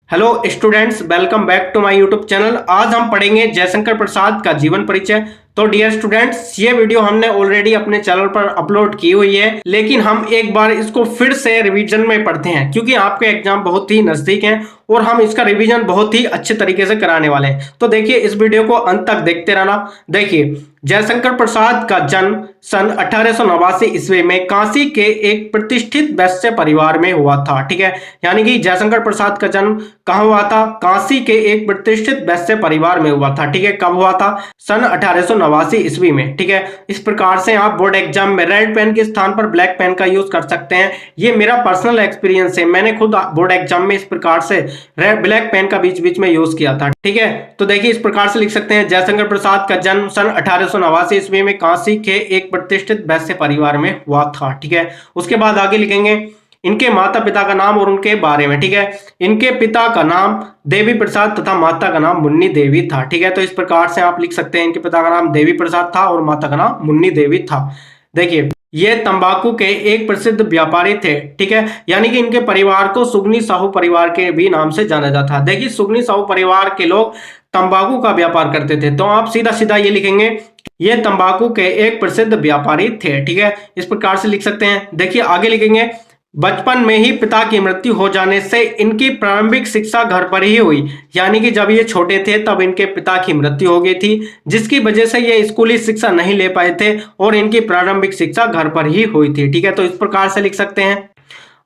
Hello students, welcome back to my YouTube channel. आज हम पढ़ेंगे जयशंकर प्रसाद का जीवन परिचय। तो डियर स्टूडेंट्स, ये वीडियो हमने ऑलरेडी अपने चैनल पर अपलोड की हुई है, लेकिन हम एक बार इसको फिर से रिवीजन में पढ़ते हैं क्योंकि आपके एग्जाम बहुत ही नजदीक हैं और हम इसका रिवीजन बहुत ही अच्छे तरीके से कराने वाले हैं। तो देखिए, इस वीडियो को अंत तक देखते रहना। देखिए, जयशंकर प्रसाद का जन्म सन 1889 ईस्वी में काशी के एक प्रतिष्ठित वैश्य परिवार में हुआ था। ठीक है, यानी कि जयशंकर प्रसाद का जन्म कहाँ हुआ था? काशी के एक प्रतिष्ठित वैश्य परिवार में हुआ था। ठीक है, कब हुआ था? सन 1889 ईस्वी में। ठीक है, इस प्रकार से आप बोर्ड एग्जाम में रेड पेन के स्थान पर ब्लैक पेन का यूज कर सकते हैं। ये मेरा पर्सनल एक्सपीरियंस है, मैंने खुद बोर्ड एग्जाम में इस प्रकार से रेड ब्लैक पेन का बीच बीच में यूज किया था। ठीक है, तो देखिए इस प्रकार से लिख सकते हैं, जयशंकर प्रसाद का जन्म सन 1889 ईस्वी में काशी के एक प्रतिष्ठित वैश्य परिवार में हुआ था। ठीक है, उसके बाद आगे लिखेंगे इनके माता पिता का नाम और उनके बारे में। ठीक है, इनके पिता का नाम देवी प्रसाद तथा माता का नाम मुन्नी देवी था। ठीक है, तो इस प्रकार से आप लिख सकते हैं, इनके पिता का नाम देवी प्रसाद था और माता का नाम मुन्नी देवी था। देखिए, ये तंबाकू के एक प्रसिद्ध व्यापारी थे। ठीक है, यानी कि इनके परिवार को सुगनी साहू परिवार के भी नाम से जाना जाता है। देखिए, सुगनी साहू परिवार के लोग तंबाकू का व्यापार करते थे, तो आप सीधा सीधा ये लिखेंगे, ये तंबाकू के एक प्रसिद्ध व्यापारी थे। ठीक है, इस प्रकार से लिख सकते हैं। देखिए आगे लिखेंगे, बचपन में ही पिता की मृत्यु हो जाने से इनकी प्रारंभिक शिक्षा घर पर ही हुई। यानी कि जब ये छोटे थे तब इनके पिता की मृत्यु हो गई थी, जिसकी वजह से ये स्कूली शिक्षा नहीं ले पाए थे और इनकी प्रारंभिक शिक्षा घर पर ही हुई थी। ठीक है, तो इस प्रकार से लिख सकते हैं।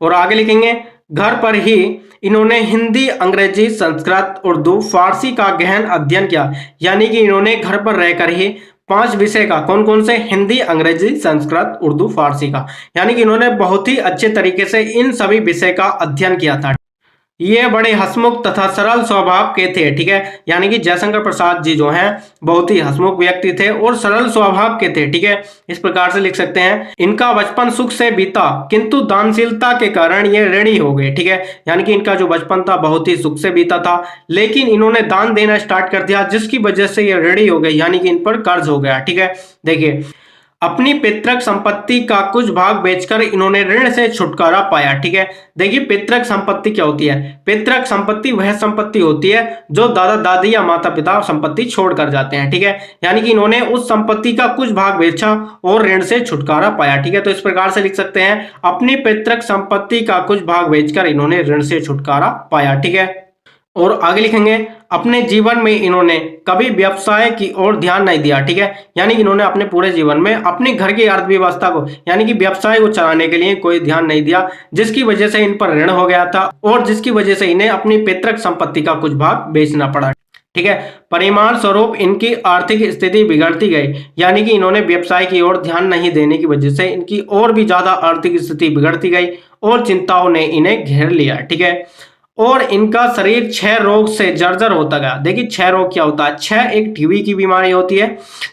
और आगे लिखेंगे, घर पर ही इन्होंने हिंदी, अंग्रेजी, संस्कृत, उर्दू, फारसी का गहन अध्ययन किया। यानी कि इन्होंने घर पर रहकर ही 5 विषय का, कौन कौन से? हिंदी, अंग्रेजी, संस्कृत, उर्दू, फारसी का, यानी कि इन्होंने बहुत ही अच्छे तरीके से इन सभी विषय का अध्ययन किया था। ये बड़े हंसमुख तथा सरल स्वभाव के थे। ठीक है, यानी कि जयशंकर प्रसाद जी जो हैं बहुत ही हंसमुख व्यक्ति थे और सरल स्वभाव के थे। ठीक है, इस प्रकार से लिख सकते हैं, इनका बचपन सुख से बीता किंतु दानशीलता के कारण ये ऋणी हो गए। ठीक है, यानी कि इनका जो बचपन था बहुत ही सुख से बीता था, लेकिन इन्होंने दान देना स्टार्ट कर दिया, जिसकी वजह से ये ऋणी हो गए, यानी कि इन पर कर्ज हो गया। ठीक है, देखिए, अपनी पितृक संपत्ति का कुछ भाग बेचकर इन्होंने ऋण से छुटकारा पाया। ठीक है, देखिए पितृक संपत्ति क्या होती है? पितृक संपत्ति वह संपत्ति होती है जो दादा दादी या माता पिता संपत्ति छोड़ कर जाते हैं। ठीक है, यानी कि इन्होंने उस संपत्ति का कुछ भाग बेचा और ऋण से छुटकारा पाया। ठीक है, तो इस प्रकार से लिख सकते हैं, अपनी पितृक संपत्ति का कुछ भाग बेचकर इन्होंने ऋण से छुटकारा पाया। ठीक है, और आगे लिखेंगे, अपने जीवन में इन्होंने कभी व्यवसाय की ओर ध्यान नहीं दिया। ठीक है, यानी कि इन्होंने अपने पूरे जीवन में अपने घर की अर्थव्यवस्था को, यानी कि व्यवसाय को चलाने के लिए कोई ध्यान नहीं दिया, जिसकी वजह से इन पर ऋण हो गया था और जिसकी वजह से इन्हें अपनी पैतृक संपत्ति का कुछ भाग बेचना पड़ा। ठीक है, परिणाम स्वरूप इनकी आर्थिक स्थिति बिगड़ती गई, यानी कि इन्होंने व्यवसाय की ओर ध्यान नहीं देने की वजह से इनकी और भी ज्यादा आर्थिक स्थिति बिगड़ती गई और चिंताओं ने इन्हें घेर लिया। ठीक है, और इनका शरीर क्षय रोग से जर्जर होता गया। देखिए, क्षय रोग क्या होता है? क्षय एक टीबी की बीमारी होती है,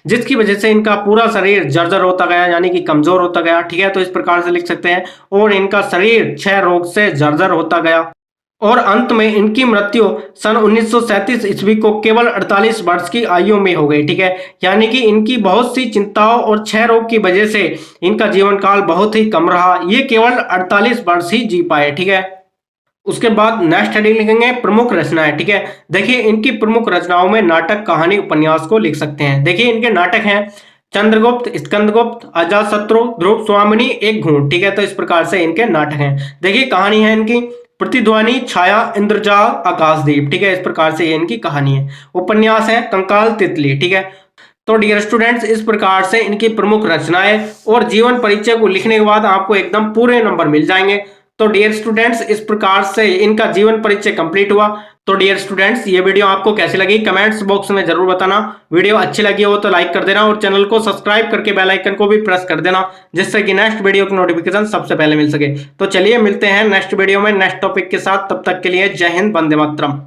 जिसकी वजह से इनका पूरा शरीर जर्जर होता गया, यानी कि कमजोर होता गया। ठीक है, तो इस प्रकार से लिख सकते हैं, और इनका शरीर क्षय रोग से जर्जर होता गया और अंत में इनकी मृत्यु सन 1937 ईस्वी को केवल 48 वर्ष की आयु में हो गई। ठीक है, यानी कि इनकी बहुत सी चिंताओं और क्षय रोग की वजह से इनका जीवन काल बहुत ही कम रहा, ये केवल 48 वर्ष ही जी पाए। ठीक है, उसके बाद नेक्स्ट हेडिंग लिखेंगे, प्रमुख रचनाएं। ठीक है, देखिए इनकी प्रमुख रचनाओं में नाटक, कहानी, उपन्यास को लिख सकते हैं। देखिए इनके नाटक हैं, चंद्रगुप्त, स्कंदगुप्त, अजातशत्रु, ध्रुव स्वामिनी, एक घूंट। ठीक है, तो इस प्रकार से इनके नाटक हैं। देखिए कहानी है इनकी, प्रतिध्वनि, छाया, इंद्रजाल, आकाशदीप। ठीक है, इस प्रकार से ये इनकी कहानी है। उपन्यास है कंकाल, तितली। ठीक है, तो डियर स्टूडेंट्स, इस प्रकार से इनकी प्रमुख रचनाएं और जीवन परिचय को लिखने के बाद आपको एकदम पूरे नंबर मिल जाएंगे। तो डियर स्टूडेंट्स, इस प्रकार से इनका जीवन परिचय कंप्लीट हुआ। तो डियर स्टूडेंट्स, ये वीडियो आपको कैसी लगी कमेंट्स बॉक्स में जरूर बताना। वीडियो अच्छी लगी हो तो लाइक कर देना और चैनल को सब्सक्राइब करके बेल आइकन को भी प्रेस कर देना, जिससे कि नेक्स्ट वीडियो की नोटिफिकेशन सबसे पहले मिल सके। तो चलिए मिलते हैं नेक्स्ट वीडियो में नेक्स्ट टॉपिक के साथ, तब तक के लिए जय हिंद, वंदे मातरम।